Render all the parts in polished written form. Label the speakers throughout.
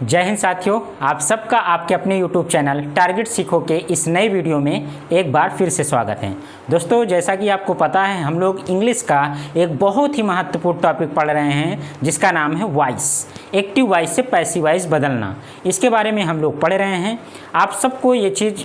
Speaker 1: जय हिंद साथियों, आप सबका आपके अपने YouTube चैनल टारगेट सीखो के इस नए वीडियो में एक बार फिर से स्वागत है। दोस्तों, जैसा कि आपको पता है, हम लोग इंग्लिश का एक बहुत ही महत्वपूर्ण टॉपिक पढ़ रहे हैं जिसका नाम है वॉइस। एक्टिव वॉइस से पैसिव वॉइस बदलना, इसके बारे में हम लोग पढ़ रहे हैं। आप सबको ये चीज़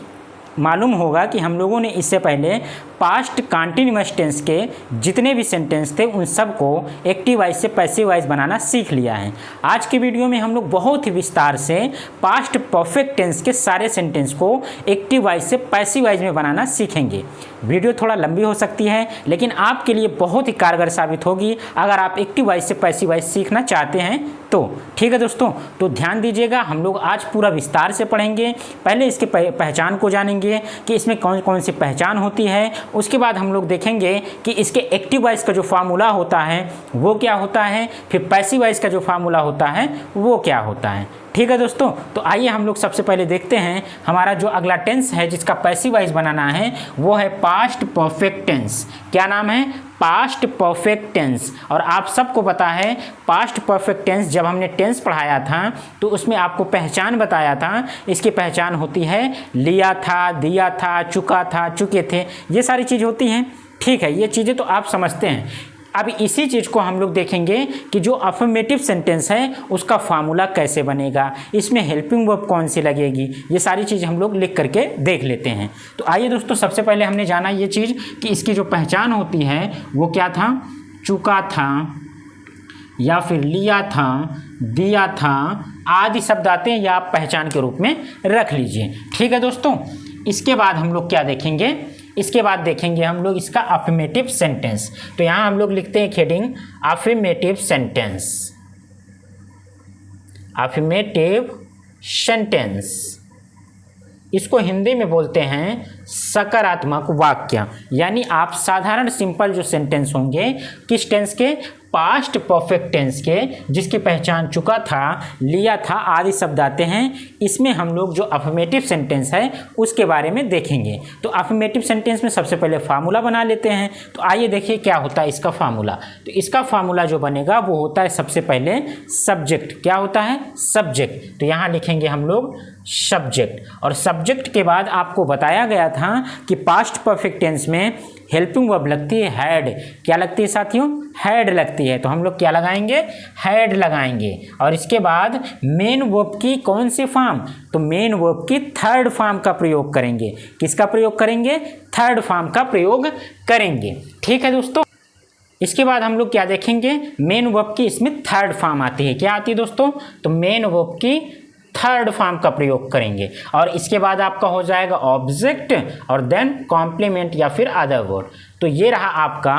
Speaker 1: मालूम होगा कि हम लोगों ने इससे पहले पास्ट कंटीन्यूअस टेंस के जितने भी सेंटेंस थे उन सबको एक्टिव वॉइस से पैसिव वॉइस बनाना सीख लिया है। आज की वीडियो में हम लोग बहुत ही विस्तार से पास्ट परफेक्ट टेंस के सारे सेंटेंस को एक्टिव वॉइस से पैसिव वॉइस में बनाना सीखेंगे। वीडियो थोड़ा लंबी हो सकती है, लेकिन आपके लिए बहुत ही कारगर साबित होगी अगर आप एक्टिव वॉइस से पैसिव वॉइस सीखना चाहते हैं तो। ठीक है दोस्तों, तो ध्यान दीजिएगा, हम लोग आज पूरा विस्तार से पढ़ेंगे। पहले इसके पहचान को जानेंगे कि इसमें कौन कौन सी पहचान होती है। उसके बाद हम लोग देखेंगे कि इसके एक्टिव वॉइस का जो फार्मूला होता है वो क्या होता है, फिर पैसिव वॉइस का जो फार्मूला होता है वो क्या होता है। ठीक है दोस्तों, तो आइए हम लोग सबसे पहले देखते हैं हमारा जो अगला टेंस है जिसका पैसिव वॉइस बनाना है वो है पास्ट परफेक्ट टेंस। क्या नाम है? Past perfect tense. और आप सबको पता है पास्ट परफेक्ट टेंस, जब हमने टेंस पढ़ाया था तो उसमें आपको पहचान बताया था। इसकी पहचान होती है लिया था, दिया था, चुका था, चुके थे, ये सारी चीज़ होती हैं। ठीक है, ये चीज़ें तो आप समझते हैं। अब इसी चीज़ को हम लोग देखेंगे कि जो अफर्मेटिव सेंटेंस है उसका फार्मूला कैसे बनेगा, इसमें हेल्पिंग वर्ब कौन सी लगेगी, ये सारी चीज़ हम लोग लिख करके देख लेते हैं। तो आइए दोस्तों, सबसे पहले हमने जाना ये चीज़ कि इसकी जो पहचान होती है वो क्या था, चुका था या फिर लिया था, दिया था आदि शब्द आते हैं, या आप पहचान के रूप में रख लीजिए। ठीक है दोस्तों, इसके बाद हम लोग क्या देखेंगे, इसके बाद देखेंगे हम लोग इसका अफर्मेटिव सेंटेंस। तो यहाँ हम लोग लिखते हैं heading affirmative sentence. Affirmative sentence, इसको हिंदी में बोलते हैं सकारात्मक वाक्य। यानी आप साधारण सिंपल जो सेंटेंस होंगे, किस टेंस के? पास्ट परफेक्ट टेंस के, जिसकी पहचान चुका था, लिया था आदि शब्द आते हैं। इसमें हम लोग जो अफर्मेटिव सेंटेंस है उसके बारे में देखेंगे। तो अफर्मेटिव सेंटेंस में सबसे पहले फार्मूला बना लेते हैं। तो आइए देखिए क्या होता है इसका फार्मूला। तो इसका फार्मूला जो बनेगा वो होता है सबसे पहले सब्जेक्ट। क्या होता है? सब्जेक्ट। तो यहाँ लिखेंगे हम लोग सब्जेक्ट, और सब्जेक्ट के बाद आपको बताया गया था कि पास्ट परफेक्ट टेंस में हेल्पिंग वर्ब लगती है हैड। क्या लगती है साथियों? हैड लगती है। तो हम लोग क्या लगाएंगे? हैड लगाएंगे। और इसके बाद मेन वर्ब की कौन सी फॉर्म? तो मेन वर्ब की थर्ड फॉर्म का प्रयोग करेंगे। किसका प्रयोग करेंगे? थर्ड फॉर्म का प्रयोग करेंगे। ठीक है दोस्तों, इसके बाद हम लोग क्या देखेंगे, मेन वर्ब की इसमें थर्ड फॉर्म आती है। क्या आती है दोस्तों? तो मेन वर्ब की थर्ड फॉर्म का प्रयोग करेंगे। और इसके बाद आपका हो जाएगा ऑब्जेक्ट और देन कॉम्प्लीमेंट या फिर अदर वर्ड। तो ये रहा आपका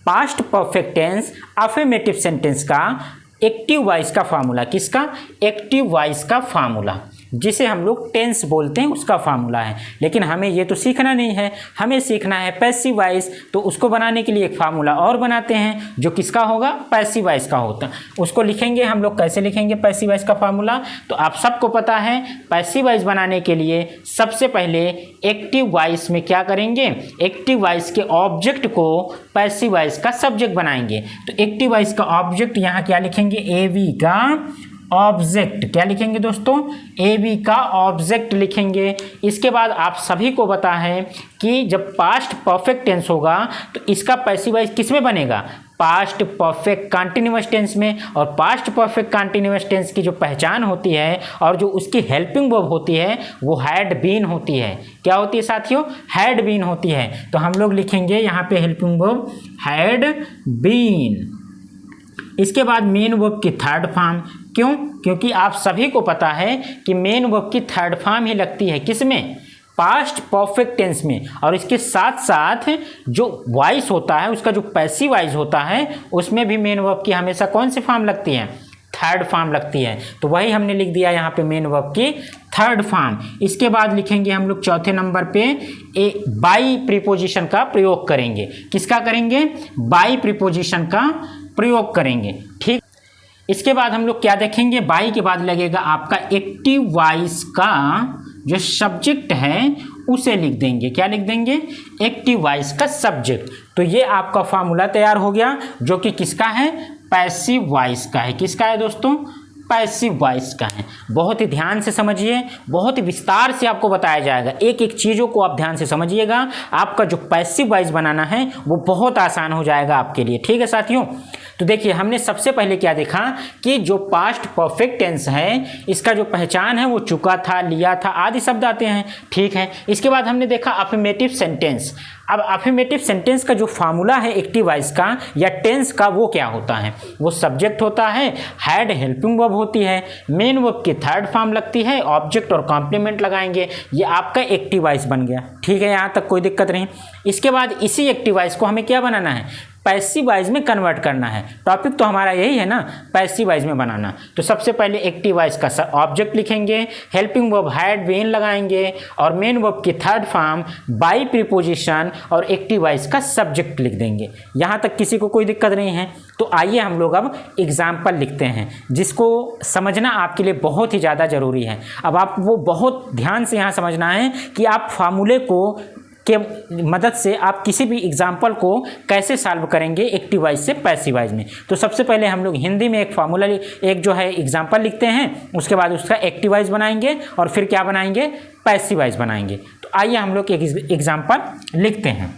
Speaker 1: past perfect tense affirmative sentence का एक्टिव वॉइस का फार्मूला। किसका? एक्टिव वॉइस का फार्मूला, जिसे हम लोग टेंस बोलते हैं, उसका फार्मूला है। लेकिन हमें ये तो सीखना नहीं है, हमें सीखना है पैसिव वॉइस। तो उसको बनाने के लिए एक फार्मूला और बनाते हैं जो किसका होगा? पैसिव वॉइस का होता है। उसको लिखेंगे हम लोग, कैसे लिखेंगे पैसिव वॉइस का फार्मूला? तो आप सबको पता है पैसिव वॉइस बनाने के लिए सबसे पहले एक्टिव वॉइस में क्या करेंगे, एक्टिव वॉइस के ऑब्जेक्ट को पैसिव वॉइस का सब्जेक्ट बनाएंगे। तो एक्टिव वॉइस का ऑब्जेक्ट यहाँ क्या लिखेंगे? एवी का ऑब्जेक्ट। क्या लिखेंगे दोस्तों? एवी का ऑब्जेक्ट लिखेंगे। इसके बाद आप सभी को पता है कि जब पास्ट परफेक्ट टेंस होगा तो इसका पैसिव वॉइस किस में बनेगा? पास्ट परफेक्ट कंटीन्यूअस टेंस में। और पास्ट परफेक्ट कंटीन्यूअस टेंस की जो पहचान होती है और जो उसकी हेल्पिंग वर्ब होती है वो हैड बीन होती है। क्या होती है साथियों? हैड बीन होती है। तो हम लोग लिखेंगे यहाँ पे हेल्पिंग वर्ब हैड बीन। इसके बाद मेन वर्ब की थर्ड फॉर्म। क्यों? क्योंकि आप सभी को पता है कि मेन वर्ब की थर्ड फॉर्म ही लगती है किसमें? पास्ट परफेक्ट टेंस में। और इसके साथ साथ जो वॉइस होता है उसका जो पैसिव वॉइस होता है उसमें भी मेन वर्ब की हमेशा कौन सी फॉर्म लगती है? थर्ड फॉर्म लगती है। तो वही हमने लिख दिया यहाँ पे मेन वर्ब की थर्ड फॉर्म। इसके बाद लिखेंगे हम लोग चौथे नंबर पे बाई प्रीपोजिशन का प्रयोग करेंगे। किसका करेंगे? बाई प्रीपोजिशन का प्रयोग करेंगे। ठीक, इसके बाद हम लोग क्या देखेंगे, बाई के बाद लगेगा आपका एक्टिव वॉइस का जो सब्जेक्ट है उसे लिख देंगे। क्या लिख देंगे? एक्टिव वॉइस का सब्जेक्ट। तो ये आपका फार्मूला तैयार हो गया जो कि किसका है? पैसिव वॉइस का है। किसका है दोस्तों? पैसिव वॉइस का है। बहुत ही ध्यान से समझिए, बहुत ही विस्तार से आपको बताया जाएगा, एक एक चीज़ों को आप ध्यान से समझिएगा। आपका जो पैसिव वॉइस बनाना है वो बहुत आसान हो जाएगा आपके लिए। ठीक है साथियों, तो देखिए हमने सबसे पहले क्या देखा कि जो पास्ट परफेक्ट टेंस है इसका जो पहचान है वो चुका था, लिया था आदि शब्द आते हैं। ठीक है, इसके बाद हमने देखा अफर्मेटिव सेंटेंस। अब अफर्मेटिव सेंटेंस का जो फार्मूला है एक्टिव वॉइस का या टेंस का वो क्या होता है, वो सब्जेक्ट होता है, हैड हेल्पिंग वर्ब होती है, मेन वर्ब की थर्ड फॉर्म लगती है, ऑब्जेक्ट और कॉम्प्लीमेंट लगाएंगे, ये आपका एक्टिव वॉइस बन गया। ठीक है, यहाँ तक कोई दिक्कत नहीं। इसके बाद इसी एक्टिव वॉइस को हमें क्या बनाना है, पैसिव वॉइस में कन्वर्ट करना है। टॉपिक तो हमारा यही है ना, पैसिव वॉइस में बनाना। तो सबसे पहले एक्टिव वॉइस का ऑब्जेक्ट लिखेंगे, हेल्पिंग वर्ब हैड बीन लगाएंगे और मेन वर्ब की थर्ड फॉर्म बाई प्रीपोजिशन और एक्टिव वॉइस का सब्जेक्ट लिख देंगे। यहाँ तक किसी को कोई दिक्कत नहीं है। तो आइए हम लोग अब एग्जाम्पल लिखते हैं जिसको समझना आपके लिए बहुत ही ज़्यादा ज़रूरी है। अब आप वो बहुत ध्यान से यहाँ समझना है कि आप फार्मूले को के मदद से आप किसी भी एग्जाम्पल को कैसे सॉल्व करेंगे एक्टिव वॉइस से पैसिव वॉइस में। तो सबसे पहले हम लोग हिंदी में एक फार्मूला एक जो है एग्जाम्पल लिखते हैं, उसके बाद उसका एक्टिव वॉइस बनाएंगे और फिर क्या बनाएंगे, पैसिव वॉइस बनाएंगे। तो आइए हम लोग एक एग्जाम्पल लिखते हैं।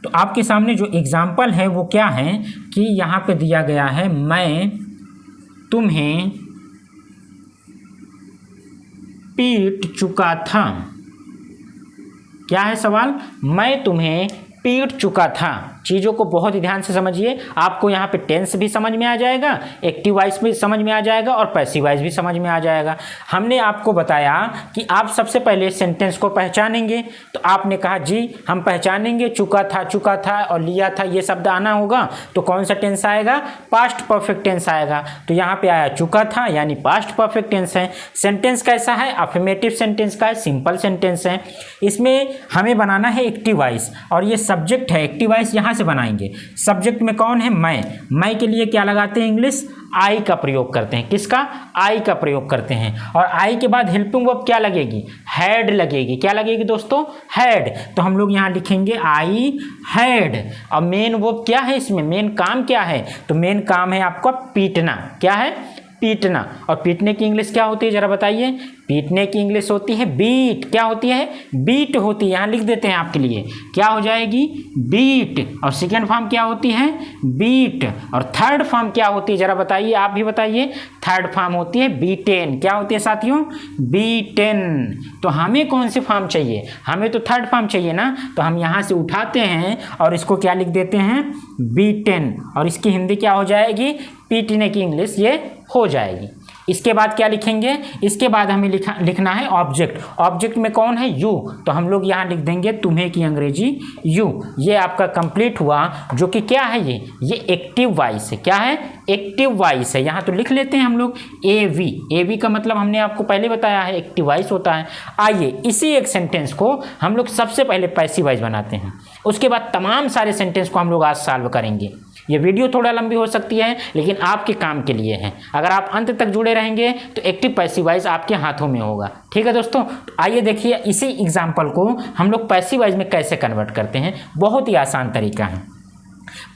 Speaker 1: तो आपके सामने जो एग्जाम्पल है वो क्या है कि यहाँ पे दिया गया है, मैं तुम्हें पीट चुका था। क्या है सवाल, मैं तुम्हें पीट चुका था। चीज़ों को बहुत ही ध्यान से समझिए, आपको यहाँ पे टेंस भी समझ में आ जाएगा, एक्टिव वॉइस भी समझ में आ जाएगा और पैसिव वॉइस भी समझ में आ जाएगा। हमने आपको बताया कि आप सबसे पहले सेंटेंस को पहचानेंगे। तो आपने कहा जी हम पहचानेंगे, चुका था और लिया था ये शब्द आना होगा। तो कौन सा टेंस आएगा, पास्ट परफेक्ट टेंस आएगा। तो यहाँ पे आया चुका था यानी पास्ट परफेक्ट टेंस है। सेंटेंस कैसा है, अफर्मेटिव सेंटेंस का है, सिंपल सेंटेंस है। इसमें हमें बनाना है एक्टिव वॉइस और ये सब्जेक्ट है। एक्टिव वॉइस यहाँ से बनाएंगे। सब्जेक्ट में कौन है, मैं के लिए क्या लगाते हैं, इंग्लिश आई का प्रयोग करते हैं। किसका, आई का प्रयोग करते हैं। और आई के बाद हेल्पिंग वर्ब क्या लगेगी, हैड लगेगी। क्या लगेगी दोस्तों, हैड। तो हम लोग यहाँ लिखेंगे आई हैड। और मेन वर्ब क्या है, इसमें मेन काम क्या है, तो मेन काम है आपका पीटना। क्या है, पीटना। और पीटने की इंग्लिश क्या होती है जरा बताइए, पीटने की इंग्लिश होती है बीट। क्या होती है, बीट होती है। यहाँ लिख देते हैं आपके लिए, क्या हो जाएगी, बीट। और सेकेंड फॉर्म क्या होती है, बीट। और थर्ड फॉर्म क्या होती है जरा बताइए, आप भी बताइए। थर्ड फॉर्म होती है बीटेन। क्या होती है साथियों, बीटेन। तो हमें कौन सी फॉर्म चाहिए, हमें तो थर्ड फॉर्म चाहिए ना। तो हम यहाँ से उठाते हैं और इसको क्या लिख देते हैं, बीटेन। और इसकी हिंदी क्या हो जाएगी, पीटने की इंग्लिश ये हो जाएगी। इसके बाद क्या लिखेंगे, इसके बाद हमें लिखना है ऑब्जेक्ट। ऑब्जेक्ट में कौन है, यू। तो हम लोग यहाँ लिख देंगे तुम्हें की अंग्रेजी यू। ये आपका कंप्लीट हुआ, जो कि क्या है, ये एक्टिव वॉइस है। क्या है, एक्टिव वॉइस है। यहाँ तो लिख लेते हैं हम लोग एवी। एवी का मतलब हमने आपको पहले बताया है, एक्टिव वॉइस होता है। आइए इसी एक सेंटेंस को हम लोग सबसे पहले पैसिव वॉइस बनाते हैं, उसके बाद तमाम सारे सेंटेंस को हम लोग आज सॉल्व करेंगे। ये वीडियो थोड़ा लंबी हो सकती है लेकिन आपके काम के लिए है। अगर आप अंत तक जुड़े रहेंगे तो एक्टिव पैसिव वॉइस आपके हाथों में होगा। ठीक है दोस्तों, तो आइए देखिए इसी एग्जाम्पल को हम लोग पैसिव वॉइस में कैसे कन्वर्ट करते हैं। बहुत ही आसान तरीका है।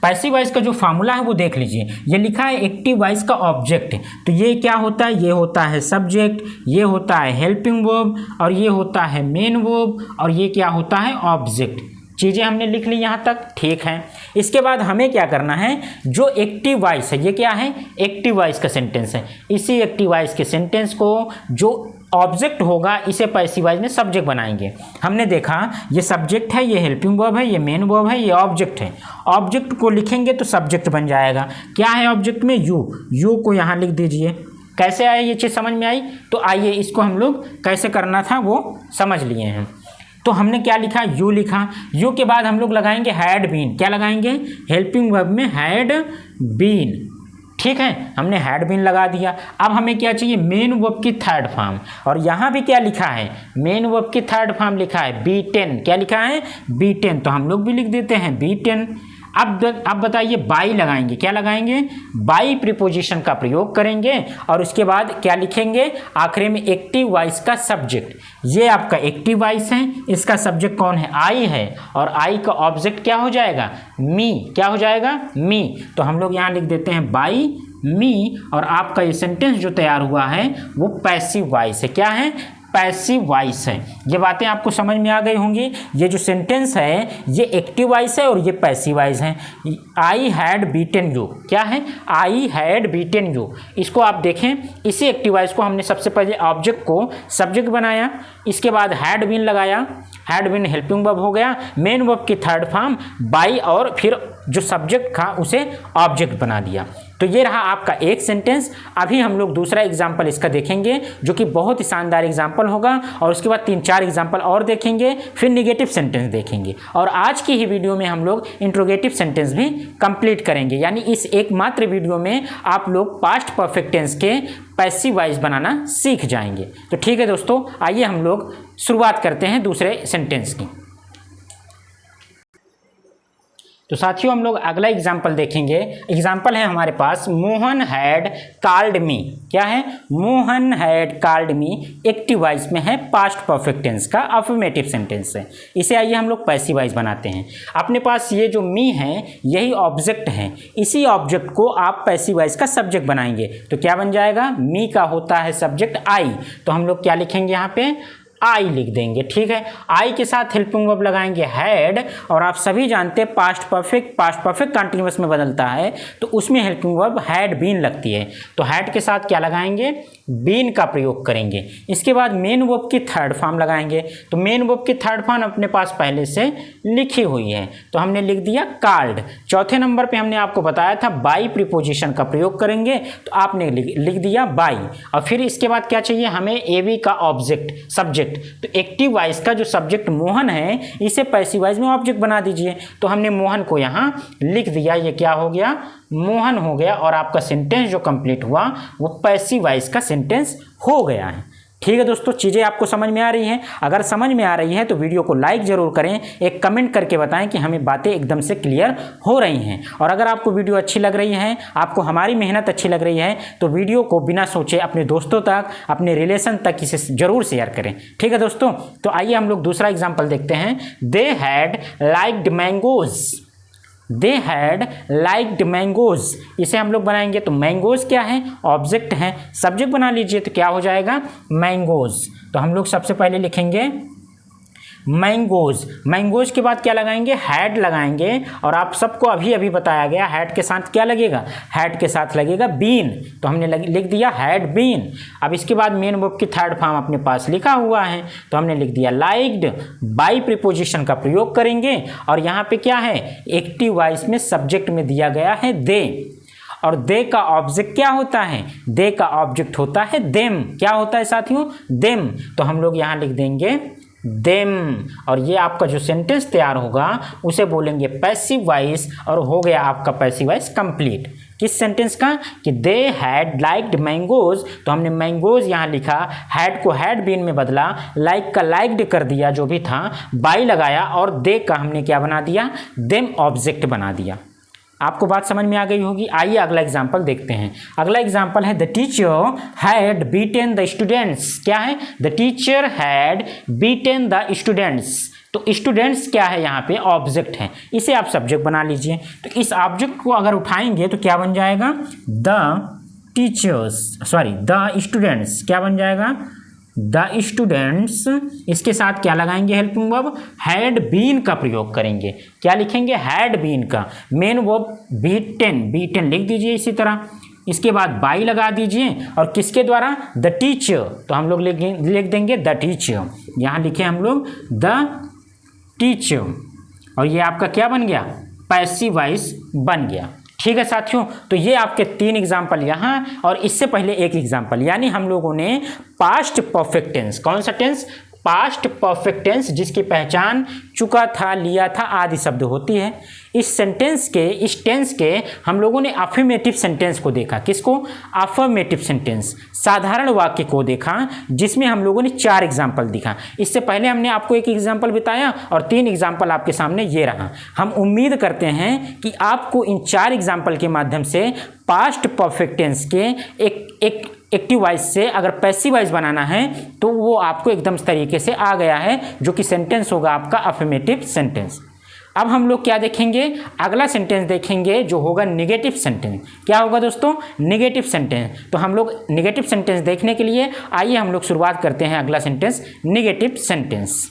Speaker 1: पैसिव वॉइस का जो फार्मूला है वो देख लीजिए। ये लिखा है एक्टिव वॉइस का ऑब्जेक्ट। तो ये क्या होता है, ये होता है सब्जेक्ट, ये होता है हेल्पिंग वर्ब और ये होता है मेन वर्ब और ये क्या होता है, ऑब्जेक्ट। चीज़ें हमने लिख ली यहाँ तक, ठीक है। इसके बाद हमें क्या करना है, जो एक्टिव वॉइस है, ये क्या है, एक्टिव वॉइस का सेंटेंस है। इसी एक्टिव वॉइस के सेंटेंस को जो ऑब्जेक्ट होगा इसे पैसिव वॉइस में सब्जेक्ट बनाएंगे। हमने देखा ये सब्जेक्ट है, ये हेल्पिंग वर्ब है, ये मेन वर्ब है, ये ऑब्जेक्ट है। ऑब्जेक्ट को लिखेंगे तो सब्जेक्ट बन जाएगा। क्या है ऑब्जेक्ट में, यू। यू को यहाँ लिख दीजिए। कैसे आया ये चीज़ समझ में आई। तो आइए इसको हम लोग कैसे करना था वो समझ लिए हैं। तो हमने क्या लिखा, यू लिखा। यू के बाद हम लोग लगाएंगे हैड बीन। क्या लगाएंगे, हेल्पिंग वर्ब में हैड बीन। ठीक है, हमने हैड बीन लगा दिया। अब हमें क्या चाहिए, मेन वर्ब की थर्ड फॉर्म। और यहाँ भी क्या लिखा है, मेन वर्ब की थर्ड फॉर्म लिखा है B10। क्या लिखा है, B10। तो हम लोग भी लिख देते हैं B10। अब बताइए, बाई लगाएंगे। क्या लगाएंगे, बाई प्रीपोजिशन का प्रयोग करेंगे और उसके बाद क्या लिखेंगे, आखिरी में एक्टिव वॉइस का सब्जेक्ट। ये आपका एक्टिव वॉइस है, इसका सब्जेक्ट कौन है, आई है। और आई का ऑब्जेक्ट क्या हो जाएगा, मी। क्या हो जाएगा, मी। तो हम लोग यहाँ लिख देते हैं बाई मी, और आपका ये सेंटेंस जो तैयार हुआ है वो पैसिव वॉइस है। क्या है? पैसिव वॉइस है। ये बातें आपको समझ में आ गई होंगी। ये जो सेंटेंस है ये एक्टिव वॉइस है और ये पैसिव वॉइस है। आई हैड बीटन यू, क्या है? I had beaten you. इसको आप देखें, इसी एक्टिव वॉइस को हमने सबसे पहले ऑब्जेक्ट को सब्जेक्ट बनाया, इसके बाद हैड बीन लगाया, हैड बीन हेल्पिंग वर्ब हो गया, मेन वर्ब की थर्ड फॉर्म बाई, और फिर जो सब्जेक्ट था उसे ऑब्जेक्ट बना दिया। तो ये रहा आपका एक सेंटेंस। अभी हम लोग दूसरा एग्जाम्पल इसका देखेंगे जो कि बहुत ही शानदार एग्जाम्पल होगा, और उसके बाद 3-4 एग्जाम्पल और देखेंगे, फिर निगेटिव सेंटेंस देखेंगे, और आज की ही वीडियो में हम लोग इंट्रोगेटिव सेंटेंस भी कंप्लीट करेंगे। यानी इस एकमात्र वीडियो में आप लोग पास्ट परफेक्ट टेंस के पैसिव वॉइस बनाना सीख जाएंगे। तो ठीक है दोस्तों, आइए हम लोग शुरुआत करते हैं दूसरे सेंटेंस की। तो साथियों हम लोग अगला एग्जाम्पल देखेंगे। एग्जाम्पल है हमारे पास, मोहन हैड कॉल्ड मी। क्या है? Mohan had called me active voice में है, पास्ट परफेक्ट टेंस का अफर्मेटिव सेंटेंस है। इसे आइए हम लोग पैसिव वॉइस बनाते हैं। अपने पास ये जो मी है यही ऑब्जेक्ट है, इसी ऑब्जेक्ट को आप पैसिव वॉइस का सब्जेक्ट बनाएंगे तो क्या बन जाएगा? मी का होता है सब्जेक्ट आई, तो हम लोग क्या लिखेंगे यहाँ पे? आई लिख देंगे। ठीक है, आई के साथ हेल्पिंग वर्ब लगाएंगे हैड, और आप सभी जानते हैं पास्ट परफेक्ट कंटिन्यूअस में बदलता है तो उसमें हेल्पिंग वर्ब हैड बीन लगती है। तो हैड के साथ क्या लगाएंगे? बीन का प्रयोग करेंगे। इसके बाद मेन वर्ब की थर्ड फॉर्म लगाएंगे, तो मेन वर्ब की थर्ड फॉर्म अपने पास पहले से लिखी हुई है तो हमने लिख दिया कॉल्ड। चौथे नंबर पे हमने आपको बताया था बाई प्रीपोजिशन का प्रयोग करेंगे, तो आपने लिख दिया बाई। और फिर इसके बाद क्या चाहिए हमें? एवी का ऑब्जेक्ट सब्जेक्ट। तो एक्टिव वॉइस का जो सब्जेक्ट मोहन है इसे पैसिव वॉइस में ऑब्जेक्ट बना दीजिए। तो हमने मोहन को यहाँ लिख दिया, ये क्या हो गया? मोहन हो गया, और आपका सेंटेंस जो कंप्लीट हुआ वो पैसिव वॉइस का सेंटेंस हो गया है। ठीक है दोस्तों, चीज़ें आपको समझ में आ रही हैं? अगर समझ में आ रही है तो वीडियो को लाइक ज़रूर करें, एक कमेंट करके बताएं कि हमें बातें एकदम से क्लियर हो रही हैं। और अगर आपको वीडियो अच्छी लग रही है, आपको हमारी मेहनत अच्छी लग रही है, तो वीडियो को बिना सोचे अपने दोस्तों तक, अपने रिलेशन तक इसे ज़रूर शेयर करें। ठीक है दोस्तों, तो आइए हम लोग दूसरा एग्जाम्पल देखते हैं। They had liked mangoes. They had liked mangoes, इसे हम लोग बनाएंगे तो मैंगोज क्या है? ऑब्जेक्ट है, सब्जेक्ट बना लीजिए तो क्या हो जाएगा? मैंगोज। तो हम लोग सबसे पहले लिखेंगे मैंगोज। मैंगोज के बाद क्या लगाएंगे? हैड लगाएंगे, और आप सबको अभी अभी बताया गया हैड के साथ क्या लगेगा? हैड के साथ लगेगा बीन, तो हमने लिख दिया हैड बीन। अब इसके बाद मेन वर्ब की थर्ड फॉर्म अपने पास लिखा हुआ है तो हमने लिख दिया लाइक्ड। बाई प्रीपोजिशन का प्रयोग करेंगे, और यहाँ पे क्या है? एक्टिव वॉइस में सब्जेक्ट में दिया गया है दे, और दे का ऑब्जेक्ट क्या होता है? दे का ऑब्जेक्ट होता है देम। क्या होता है साथियों? देम। तो हम लोग यहाँ लिख देंगे देम, और ये आपका जो सेंटेंस तैयार होगा उसे बोलेंगे पैसिव वॉइस, और हो गया आपका पैसिव वॉइस कंप्लीट। किस सेंटेंस का? कि दे हैड लाइक्ड मैंगोज, तो हमने मैंगोज यहाँ लिखा, हैड को हैड बीन में बदला, लाइक का लाइक्ड कर दिया जो भी था, बाई लगाया, और दे का हमने क्या बना दिया? देम ऑब्जेक्ट बना दिया। आपको बात समझ में आ गई होगी। आइए अगला एग्जाम्पल देखते हैं। अगला एग्जाम्पल है the teacher had beaten the students. क्या है? The teacher had beaten the students. तो स्टूडेंट्स क्या है? यहाँ पे ऑब्जेक्ट है, इसे आप सब्जेक्ट बना लीजिए। तो इस ऑब्जेक्ट को अगर उठाएंगे तो क्या बन जाएगा? द स्टूडेंट्स क्या बन जाएगा? The students. इसके साथ क्या लगाएंगे? हेल्पिंग वर्ब हैड बीन का प्रयोग करेंगे। क्या लिखेंगे? हैड बीन का। मेन वर्ब बीटन लिख दीजिए इसी तरह। इसके बाद बाई लगा दीजिए, और किसके द्वारा? The teacher. तो हम लोग लिख देंगे द टीचर। यहाँ लिखे हम लोग द टीचर, और ये आपका क्या बन गया? पैसिव वॉइस बन गया। ठीक है साथियों, तो ये आपके 3 एग्जाम्पल यहाँ, और इससे पहले एक एग्जाम्पल, यानी हम लोगों ने पास्ट परफेक्ट टेंस, कौन सा टेंस? पास्ट परफेक्ट टेंस, जिसकी पहचान चुका था, लिया था आदि शब्द होती है। इस टेंस के हम लोगों ने अफर्मेटिव सेंटेंस को देखा। किसको? अफर्मेटिव सेंटेंस, साधारण वाक्य को देखा, जिसमें हम लोगों ने 4 एग्जाम्पल दिखा। इससे पहले हमने आपको एक एग्जाम्पल बताया, और 3 एग्जाम्पल आपके सामने ये रहा। हम उम्मीद करते हैं कि आपको इन 4 एग्जाम्पल के माध्यम से पास्ट परफेक्ट टेंस के एक एक्टिव वॉइस से अगर पैसिव वॉइस बनाना है तो वो आपको एकदम तरीके से आ गया है, जो कि सेंटेंस होगा आपका अफर्मेटिव सेंटेंस। अब हम लोग क्या देखेंगे, अगला सेंटेंस देखेंगे जो होगा निगेटिव सेंटेंस। क्या होगा दोस्तों, निगेटिव सेंटेंस। तो हम लोग निगेटिव सेंटेंस देखने के लिए आइए हम लोग शुरुआत करते हैं अगला सेंटेंस, निगेटिव सेंटेंस।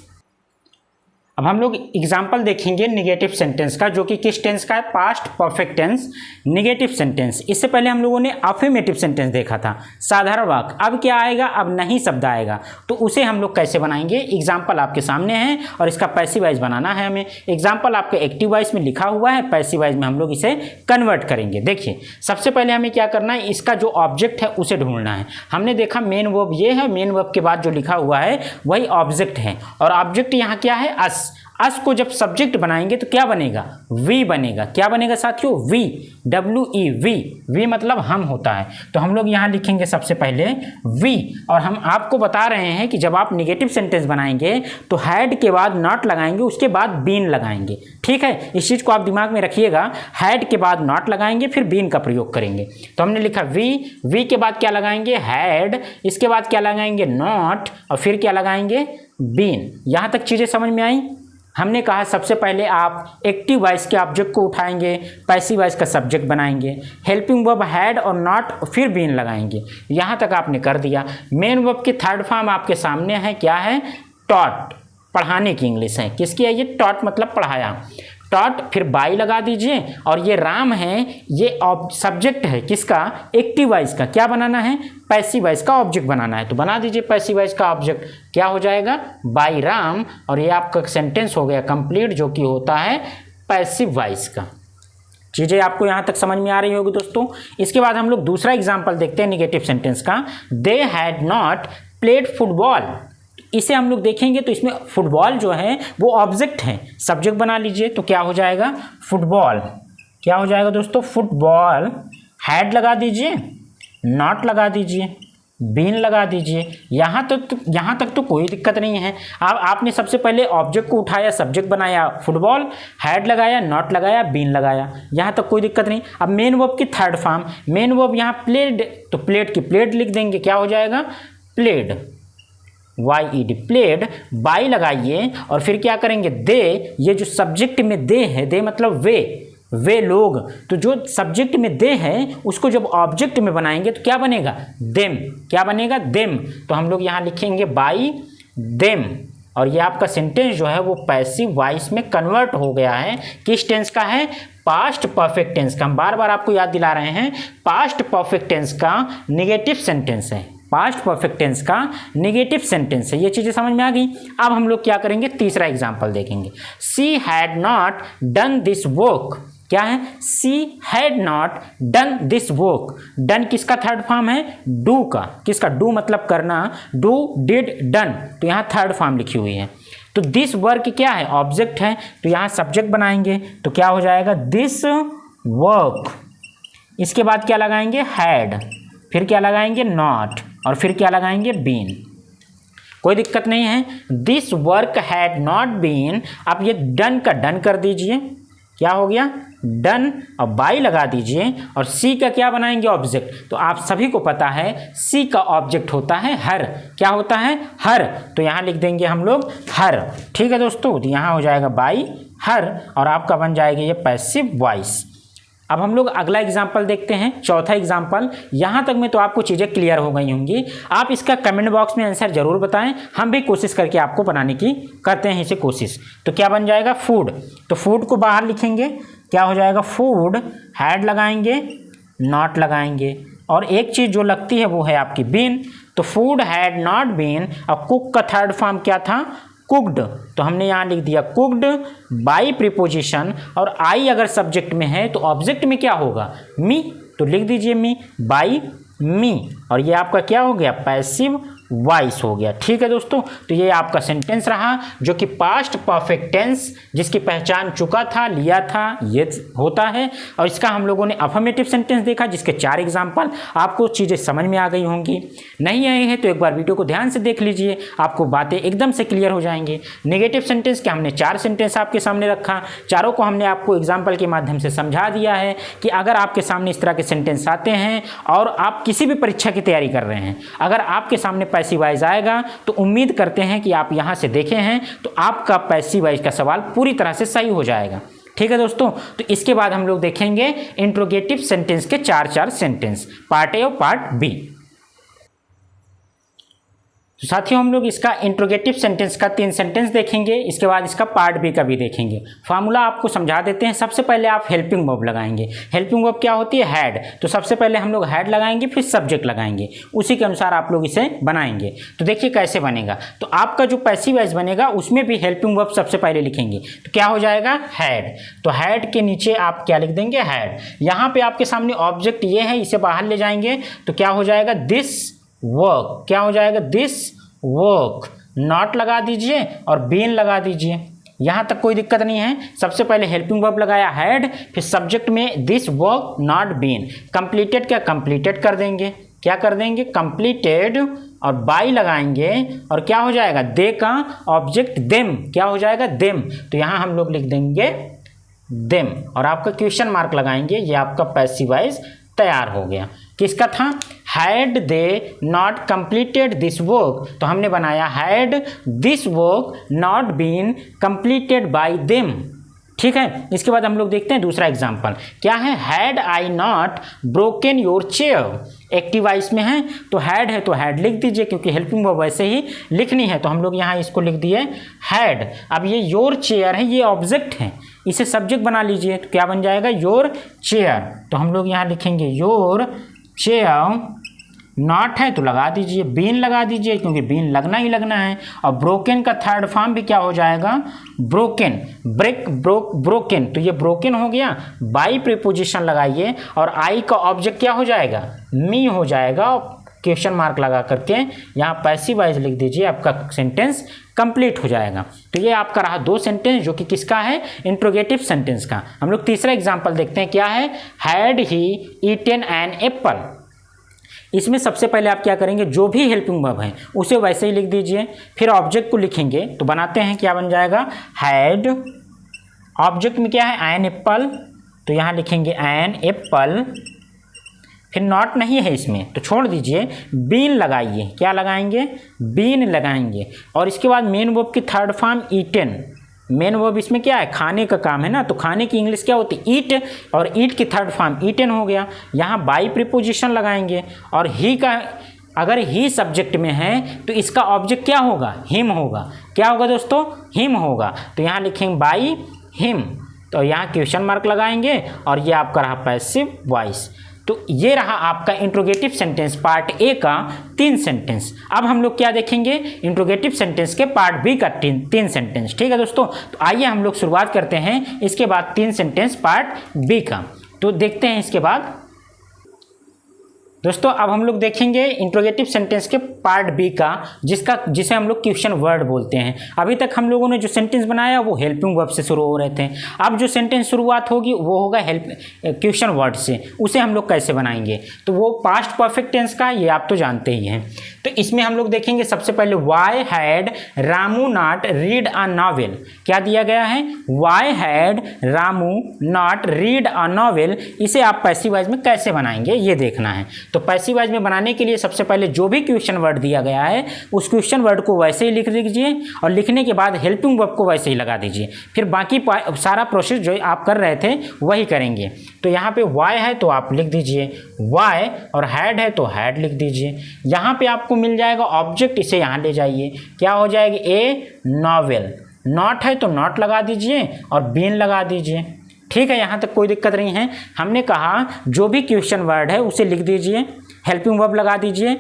Speaker 1: अब हम लोग एग्जाम्पल देखेंगे निगेटिव सेंटेंस का, जो कि किस टेंस का है, past perfect tense negative sentence. इससे पहले हम लोगों ने अफर्मेटिव सेंटेंस देखा था, साधारण वाक्य। अब क्या आएगा, अब नहीं शब्द आएगा, तो उसे हम लोग कैसे बनाएंगे। एग्जाम्पल आपके सामने है और इसका पैसिव वाइज बनाना है हमें। एग्जाम्पल आपके एक्टिव वाइज में लिखा हुआ है, पैसिव वाइज में हम लोग इसे कन्वर्ट करेंगे। देखिए सबसे पहले हमें क्या करना है, इसका जो ऑब्जेक्ट है उसे ढूंढना है। हमने देखा मेन वर्ब ये है, मेन वर्ब के बाद जो लिखा हुआ है वही ऑब्जेक्ट है, और ऑब्जेक्ट यहाँ क्या है, अस। अस को जब सब्जेक्ट बनाएंगे तो क्या बनेगा, वी बनेगा। क्या बनेगा साथियों, वी, WE, वी। वी मतलब हम होता है। तो हम लोग यहाँ लिखेंगे सबसे पहले वी, और हम आपको बता रहे हैं कि जब आप निगेटिव सेंटेंस बनाएंगे तो हैड के बाद नॉट लगाएंगे, उसके बाद बीन लगाएंगे। ठीक है, इस चीज़ को आप दिमाग में रखिएगा, हैड के बाद नॉट लगाएंगे, फिर बीन का प्रयोग करेंगे। तो हमने लिखा वी के बाद क्या लगाएंगे, हैड, इसके बाद क्या लगाएंगे, नॉट, और फिर क्या लगाएंगे, बीन। यहाँ तक चीज़ें समझ में आई। हमने कहा सबसे पहले आप एक्टिव वॉइस के ऑब्जेक्ट को उठाएंगे, पैसिव वॉइस का सब्जेक्ट बनाएंगे, हेल्पिंग वर्ब हैड और नॉट, फिर बीन लगाएंगे। यहाँ तक आपने कर दिया। मेन वर्ब की थर्ड फॉर्म आपके सामने है, क्या है, टॉट, पढ़ाने की इंग्लिश है। किसकी है ये, टॉट मतलब पढ़ाया। टॉट, फिर बाई लगा दीजिए, और ये राम है, ये सब्जेक्ट है किसका, एक्टिव वॉइस का। क्या बनाना है, पैसिव वॉइस का ऑब्जेक्ट बनाना है, तो बना दीजिए पैसिव वॉइस का ऑब्जेक्ट। क्या हो जाएगा, बाई राम, और ये आपका सेंटेंस हो गया कंप्लीट, जो कि होता है पैसिव वॉइस का। चीज़ें आपको यहाँ तक समझ में आ रही होगी दोस्तों। इसके बाद हम लोग दूसरा एग्जाम्पल देखते हैं निगेटिव सेंटेंस का। They had not played football. इसे हम लोग देखेंगे तो इसमें फुटबॉल जो है वो ऑब्जेक्ट है, सब्जेक्ट बना लीजिए, तो क्या हो जाएगा, फुटबॉल। क्या हो जाएगा दोस्तों, फुटबॉल। हैड लगा दीजिए, नॉट लगा दीजिए, बीन लगा दीजिए। यहाँ तक तो कोई दिक्कत नहीं है। आपने सबसे पहले ऑब्जेक्ट को उठाया, सब्जेक्ट बनाया फुटबॉल, हैड लगाया, नॉट लगाया, बीन लगाया, यहाँ तक कोई दिक्कत नहीं। अब मेन वर्ब की थर्ड फॉर्म, मेन वर्ब यहाँ प्लेड, तो प्लेड की प्लेड लिख देंगे। क्या हो जाएगा, प्लेड, YED, प्लेड। बाई लगाइए, और फिर क्या करेंगे, दे, ये जो सब्जेक्ट में दे है, दे मतलब वे लोग, तो जो सब्जेक्ट में दे है उसको जब ऑब्जेक्ट में बनाएंगे तो क्या बनेगा, देम। क्या बनेगा, देम। तो हम लोग यहाँ लिखेंगे बाई देम, और ये आपका सेंटेंस जो है वो पैसिव वॉइस में कन्वर्ट हो गया है। किस टेंस का है, पास्ट परफेक्ट टेंस का। हम बार बार आपको याद दिला रहे हैं, पास्ट परफेक्ट टेंस का निगेटिव सेंटेंस है, पास्ट परफेक्ट टेंस का निगेटिव सेंटेंस है। ये चीज़ें समझ में आ गई। अब हम लोग क्या करेंगे, तीसरा एग्जाम्पल देखेंगे। She had not done this work. क्या है, she had not done this work. Done किसका थर्ड फॉर्म है, डू का। किसका, डू मतलब करना, डू, डिड, डन, तो यहाँ थर्ड फॉर्म लिखी हुई है। तो दिस वर्क क्या है, ऑब्जेक्ट है, तो यहाँ सब्जेक्ट बनाएंगे, तो क्या हो जाएगा, दिस वर्क। इसके बाद क्या लगाएंगे, हैड, फिर क्या लगाएंगे, नॉट, और फिर क्या लगाएंगे, बीन। कोई दिक्कत नहीं है। This work had not been. अब ये डन का डन कर दीजिए, क्या हो गया, डन, और बाई लगा दीजिए, और सी का क्या बनाएंगे, ऑब्जेक्ट। तो आप सभी को पता है सी का ऑब्जेक्ट होता है हर। क्या होता है, हर, तो यहाँ लिख देंगे हम लोग हर। ठीक है दोस्तों, तो यहाँ हो जाएगा बाई हर, और आपका बन जाएगा ये पैसिव वॉइस। अब हम लोग अगला एग्जाम्पल देखते हैं, चौथा एग्जाम्पल। यहाँ तक में तो आपको चीज़ें क्लियर हो गई होंगी। आप इसका कमेंट बॉक्स में आंसर जरूर बताएं, हम भी कोशिश करके आपको बनाने की करते हैं इसे कोशिश। तो क्या बन जाएगा, फूड। तो फूड को बाहर लिखेंगे, क्या हो जाएगा, फूड, हैड लगाएंगे, नॉट लगाएंगे, और एक चीज़ जो लगती है वो है आपकी बीन। तो फूड हैड नॉट बीन। और कुक का थर्ड फॉर्म क्या था, कुक्ड, तो हमने यहाँ लिख दिया कुक्ड बाई प्रीपोजिशन, और आई अगर सब्जेक्ट में है तो ऑब्जेक्ट में क्या होगा, मी, तो लिख दीजिए मी, बाई मी, और ये आपका क्या हो गया, पैसिव वॉइस हो गया। ठीक है दोस्तों, तो ये आपका सेंटेंस रहा जो कि पास्ट परफेक्ट टेंस, जिसकी पहचान चुका था, लिया था, ये होता है। और इसका हम लोगों ने अफर्मेटिव सेंटेंस देखा, जिसके 4 एग्जाम्पल। आपको चीज़ें समझ में आ गई होंगी। नहीं आई है तो एक बार वीडियो को ध्यान से देख लीजिए, आपको बातें एकदम से क्लियर हो जाएंगी। नेगेटिव सेंटेंस के हमने 4 सेंटेंस आपके सामने रखा, चारों को हमने आपको एग्जाम्पल के माध्यम से समझा दिया है कि अगर आपके सामने इस तरह के सेंटेंस आते हैं और आप किसी भी परीक्षा की तैयारी कर रहे हैं, अगर आपके सामने पैसिव वॉइस आएगा। तो उम्मीद करते हैं कि आप यहाँ से देखे हैं तो आपका पैसिव वॉइस का सवाल पूरी तरह से सही हो जाएगा। ठीक है दोस्तों, तो इसके बाद हम लोग देखेंगे इंट्रोगेटिव सेंटेंस के 4 सेंटेंस, पार्ट ए और पार्ट बी। तो साथियों हम लोग इसका इंट्रोगेटिव सेंटेंस का 3 सेंटेंस देखेंगे, इसके बाद इसका पार्ट बी का भी देखेंगे। फार्मूला आपको समझा देते हैं। सबसे पहले आप हेल्पिंग वर्ब लगाएंगे। हेल्पिंग वर्ब क्या होती है? हैड। तो सबसे पहले हम लोग हैड लगाएंगे, फिर सब्जेक्ट लगाएंगे, उसी के अनुसार आप लोग इसे बनाएंगे। तो देखिए कैसे बनेगा। तो आपका जो पैसिव वॉइस बनेगा उसमें भी हेल्पिंग वर्ब सबसे पहले लिखेंगे। तो क्या हो जाएगा? हैड। तो हैड के नीचे आप क्या लिख देंगे? हैड। यहाँ पे आपके सामने ऑब्जेक्ट ये है, इसे बाहर ले जाएंगे तो क्या हो जाएगा? This work. क्या हो जाएगा? This work. नॉट लगा दीजिए और बीन लगा दीजिए, यहाँ तक कोई दिक्कत नहीं है। सबसे पहले हेल्पिंग वर्ब लगाया हैड, फिर सब्जेक्ट में this work not been. Completed क्या? कंप्लीटेड कर देंगे। क्या कर देंगे? कंप्लीटेड। और बाई लगाएंगे और क्या हो जाएगा? दे का ऑब्जेक्ट देम। क्या हो जाएगा? देम। तो यहाँ हम लोग लिख देंगे देम और आपका क्वेश्चन मार्क लगाएंगे। ये आपका पैसिव वॉइस तैयार हो गया। किसका था? Had they not completed this work. तो हमने बनाया had this work not been completed by them. ठीक है, इसके बाद हम लोग देखते हैं दूसरा एग्जाम्पल। क्या है? Had I not broken your chair. Active voice में है तो हैड है तो हैड लिख दीजिए, क्योंकि हेल्पिंग वर्ब वैसे ही लिखनी है। तो हम लोग यहाँ इसको लिख दिए हैड। अब ये योर चेयर है, ये ऑब्जेक्ट है, इसे सब्जेक्ट बना लीजिए। तो क्या बन जाएगा? Your chair. तो हम लोग यहाँ लिखेंगे योर चेयर। नॉट है तो लगा दीजिए, बीन लगा दीजिए, क्योंकि बीन लगना ही लगना है। और ब्रोकन का थर्ड फॉर्म भी क्या हो जाएगा? ब्रोकन। Break, broken. तो ये ब्रोकन हो गया। बाई प्रीपोजिशन लगाइए और आई का ऑब्जेक्ट क्या हो जाएगा? मी हो जाएगा। क्वेश्चन मार्क लगा करके यहाँ पैसिव वॉइस लिख दीजिए, आपका सेंटेंस कंप्लीट हो जाएगा। तो ये आपका रहा 2 सेंटेंस जो कि किसका है? इंट्रोगेटिव सेंटेंस का। हम लोग तीसरा एग्जाम्पल देखते हैं। क्या है? Had he eaten an apple. इसमें सबसे पहले आप क्या करेंगे? जो भी हेल्पिंग वर्ब है उसे वैसे ही लिख दीजिए, फिर ऑब्जेक्ट को लिखेंगे। तो बनाते हैं, क्या बन जाएगा? हैड। ऑब्जेक्ट में क्या है? An apple. तो यहाँ लिखेंगे एन एप्पल। फिर नॉट नहीं है इसमें तो छोड़ दीजिए, बीन लगाइए। क्या लगाएंगे? बीन लगाएंगे। और इसके बाद मेन वर्ब की third form eaten. Main verb इसमें क्या है? खाने का काम है ना, तो खाने की इंग्लिश क्या होती है? ईट। और ईट की थर्ड फॉर्म ईटन हो गया। यहाँ बाई प्रीपोजिशन लगाएंगे और ही का, अगर ही सब्जेक्ट में है तो इसका ऑब्जेक्ट क्या होगा? हिम होगा। क्या होगा दोस्तों? हिम होगा। तो यहाँ लिखेंगे बाई हिम। तो यहाँ क्वेश्चन मार्क लगाएंगे और ये आपका रहा पैसिव वॉइस। तो ये रहा आपका इंट्रोगेटिव सेंटेंस पार्ट ए का 3 सेंटेंस। अब हम लोग क्या देखेंगे? इंट्रोगेटिव सेंटेंस के पार्ट बी का 3 सेंटेंस। ठीक है दोस्तों, तो आइए हम लोग शुरुआत करते हैं इसके बाद 3 सेंटेंस पार्ट बी का। तो देखते हैं इसके बाद दोस्तों। अब हम लोग देखेंगे इंट्रोगेटिव सेंटेंस के पार्ट बी का, जिसे हम लोग क्वेश्चन वर्ड बोलते हैं। अभी तक हम लोगों ने जो सेंटेंस बनाया वो हेल्पिंग वर्ब से शुरू हो रहे थे। अब जो सेंटेंस शुरुआत होगी वो होगा क्वेश्चन वर्ड से। उसे हम लोग कैसे बनाएंगे? तो वो पास्ट परफेक्ट टेंस का, ये आप तो जानते ही हैं। तो इसमें हम लोग देखेंगे सबसे पहले why had Ramu not read a novel. क्या दिया गया है? Why had Ramu not read a novel. इसे आप पैसिव वॉइस में कैसे बनाएंगे ये देखना है। तो पैसिव वॉइस में बनाने के लिए सबसे पहले जो भी क्वेश्चन वर्ड दिया गया है उस क्वेश्चन वर्ड को वैसे ही लिख दीजिए और लिखने के बाद हेल्पिंग वर्ब को वैसे ही लगा दीजिए। फिर बाकी सारा प्रोसेस जो आप कर रहे थे वही करेंगे। तो यहाँ पे वाई है तो आप लिख दीजिए वाई, और हैड है तो हैड लिख दीजिए। यहाँ पे आपको मिल जाएगा ऑब्जेक्ट, इसे यहाँ ले जाइए। क्या हो जाएगा? ए नॉवेल। नॉट है तो नॉट लगा दीजिए और बीन लगा दीजिए। ठीक है, यहाँ तक कोई दिक्कत नहीं है। हमने कहा जो भी क्वेश्चन वर्ड है उसे लिख दीजिए, हेल्पिंग वर्ब लगा दीजिए।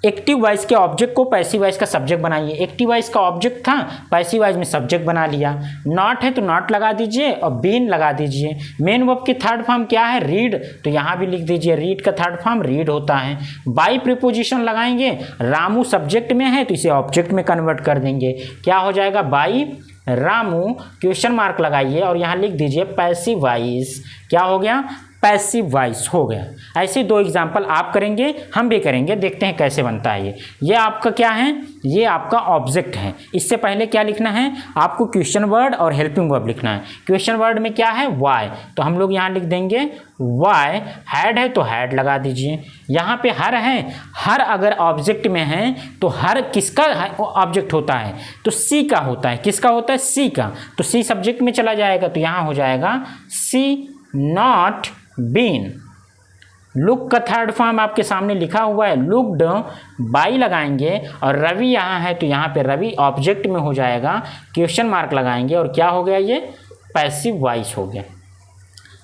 Speaker 1: एक्टिव वॉइस के ऑब्जेक्ट को पैसिव वॉइस का सब्जेक्ट बनाइए। एक्टिव वॉइस का ऑब्जेक्ट था, पैसिव वॉइस में सब्जेक्ट बना लिया। नॉट है तो नॉट लगा दीजिए और बीन लगा दीजिए। मेन वर्ब की थर्ड फॉर्म क्या है? रीड। तो यहाँ भी लिख दीजिए रीड का थर्ड फॉर्म रीड होता है। बाई प्रीपोजिशन लगाएंगे। रामू सब्जेक्ट में है तो इसे ऑब्जेक्ट में कन्वर्ट कर देंगे। क्या हो जाएगा? बाई रामू। क्वेश्चन मार्क लगाइए और यहाँ लिख दीजिए पैसिव वॉइस। क्या हो गया? पैसिव वॉइस हो गया। ऐसे दो एग्जाम्पल आप करेंगे, हम भी करेंगे, देखते हैं कैसे बनता है ये आपका क्या है, ये आपका ऑब्जेक्ट है। इससे पहले क्या लिखना है आपको, क्वेश्चन वर्ड और हेल्पिंग वर्ब लिखना है। क्वेश्चन वर्ड में क्या है वाई, तो हम लोग यहाँ लिख देंगे वाई। हैड है तो हैड लगा दीजिए। यहाँ पे हर है, हर अगर ऑब्जेक्ट में है तो हर किसका ऑब्जेक्ट होता है, तो सी का होता है। किसका होता है, सी का, तो सी सब्जेक्ट में चला जाएगा, तो यहाँ हो जाएगा सी नॉट बीन। लुक का थर्ड फॉर्म आपके सामने लिखा हुआ है, लुक्ड बाई लगाएंगे और रवि यहाँ है तो यहाँ पे रवि ऑब्जेक्ट में हो जाएगा, क्वेश्चन मार्क लगाएंगे और क्या हो गया, ये पैसिव वॉइस हो गया।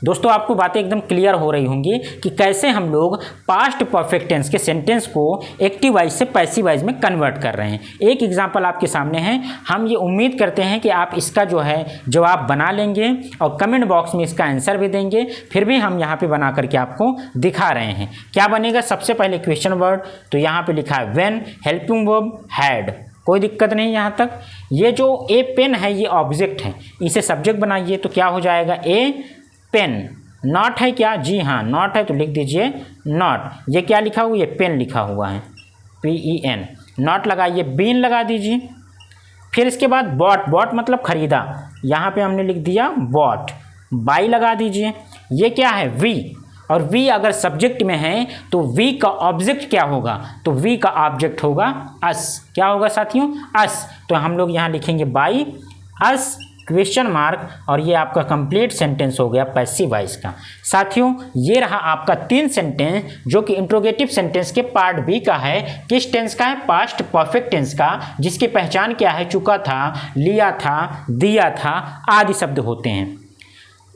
Speaker 1: दोस्तों आपको बातें एकदम क्लियर हो रही होंगी कि कैसे हम लोग पास्ट परफेक्ट टेंस के सेंटेंस को एक्टिव वॉइस से पैसिव वॉइस में कन्वर्ट कर रहे हैं। एक एग्जांपल आपके सामने है, हम ये उम्मीद करते हैं कि आप इसका जो है जवाब बना लेंगे और कमेंट बॉक्स में इसका आंसर भी देंगे। फिर भी हम यहाँ पे बना करके आपको दिखा रहे हैं। क्या बनेगा, सबसे पहले क्वेश्चन वर्ड, तो यहाँ पर लिखा है व्हेन, हेल्पिंग वर्ब हैड, कोई दिक्कत नहीं यहाँ तक। ये जो ए पेन है ये ऑब्जेक्ट है, इसे सब्जेक्ट बनाइए तो क्या हो जाएगा, ए पेन। नॉट है क्या, जी हाँ नॉट है तो लिख दीजिए नॉट। ये क्या लिखा हुआ, ये पेन लिखा हुआ है, PEN, नॉट लगाइए, बीन लगा दीजिए। फिर इसके बाद बॉट, बॉट मतलब खरीदा, यहाँ पे हमने लिख दिया बॉट। बाई लगा दीजिए। ये क्या है, वी, और वी अगर सब्जेक्ट में है तो वी का ऑब्जेक्ट क्या होगा, तो वी का ऑब्जेक्ट होगा अस। क्या होगा साथियों, अस। तो हम लोग यहाँ लिखेंगे बाई अस क्वेश्चन मार्क, और ये आपका कंप्लीट सेंटेंस हो गया पैसिव वॉइस का। साथियों ये रहा आपका 3 सेंटेंस जो कि इंट्रोगेटिव सेंटेंस के पार्ट बी का है। किस टेंस का है, पास्ट परफेक्ट टेंस का, जिसकी पहचान क्या है, चुका था, लिया था, दिया था आदि शब्द होते हैं।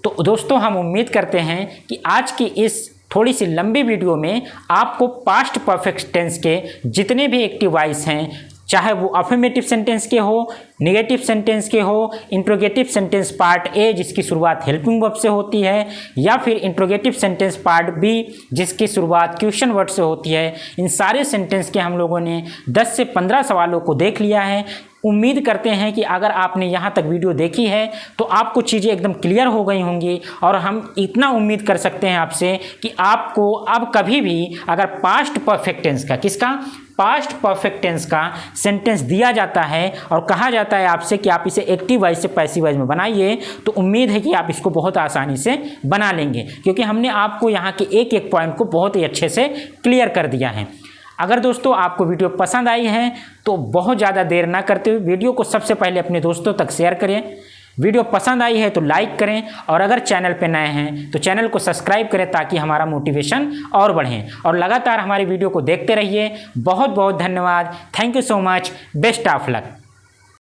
Speaker 1: तो दोस्तों हम उम्मीद करते हैं कि आज की इस थोड़ी सी लंबी वीडियो में आपको पास्ट परफेक्ट टेंस के जितने भी एक्टिव वॉइस हैं, चाहे वो अफर्मेटिव सेंटेंस के हो, नेगेटिव सेंटेंस के हो, इंट्रोगेटिव सेंटेंस पार्ट ए जिसकी शुरुआत हेल्पिंग वर्ब से होती है, या फिर इंट्रोगेटिव सेंटेंस पार्ट बी जिसकी शुरुआत क्वेश्चन वर्ड से होती है, इन सारे सेंटेंस के हम लोगों ने 10 से 15 सवालों को देख लिया है। उम्मीद करते हैं कि अगर आपने यहाँ तक वीडियो देखी है तो आपको चीज़ें एकदम क्लियर हो गई होंगी, और हम इतना उम्मीद कर सकते हैं आपसे कि आपको अब कभी भी अगर पास्ट परफेक्ट टेंस का, किसका, पास्ट परफेक्ट टेंस का सेंटेंस दिया जाता है और कहा जाता है आपसे कि आप इसे एक्टिव वॉइस से पैसिव वॉइस में बनाइए, तो उम्मीद है कि आप इसको बहुत आसानी से बना लेंगे, क्योंकि हमने आपको यहाँ के एक एक पॉइंट को बहुत ही अच्छे से क्लियर कर दिया है। अगर दोस्तों आपको वीडियो पसंद आई है तो बहुत ज़्यादा देर ना करते हुए वीडियो को सबसे पहले अपने दोस्तों तक शेयर करें। वीडियो पसंद आई है तो लाइक करें, और अगर चैनल पे नए हैं तो चैनल को सब्सक्राइब करें ताकि हमारा मोटिवेशन और बढ़े, और लगातार हमारी वीडियो को देखते रहिए। बहुत बहुत धन्यवाद। Thank you so much. Best of luck.